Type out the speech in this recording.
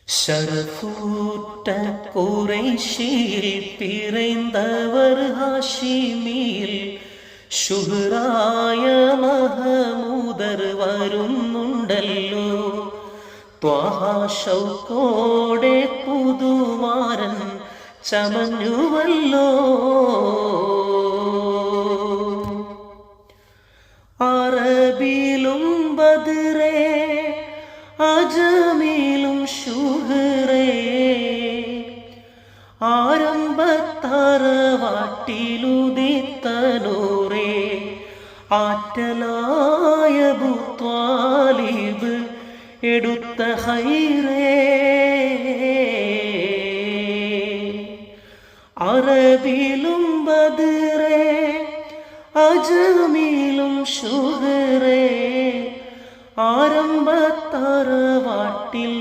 ஷரஃபூட்ட குறைஷியில் பிறந்தவர் ஹாஷிமியில் ഷുഹറായ മഹമൂദർ വരുന്നുണ്ടല്ലോ. ത്വാഹ ഷൗക്കോടെ പുതുമാരൻ ചമഞ്ഞുവല്ലോ. അറബിലും ബദ്രേ അജമിലും ഷുഹറേ ആരംഭത്തറവാട്ടിലുദിത്തനൂറേ ആറ്റലായ അബൂത്വാലിബ് എടുത്ത ഹൈറേ. അറബിലും ബദ്രേ അജമിലും ഷുഹറേ ആരംഭത്തറവാട്ടിൽ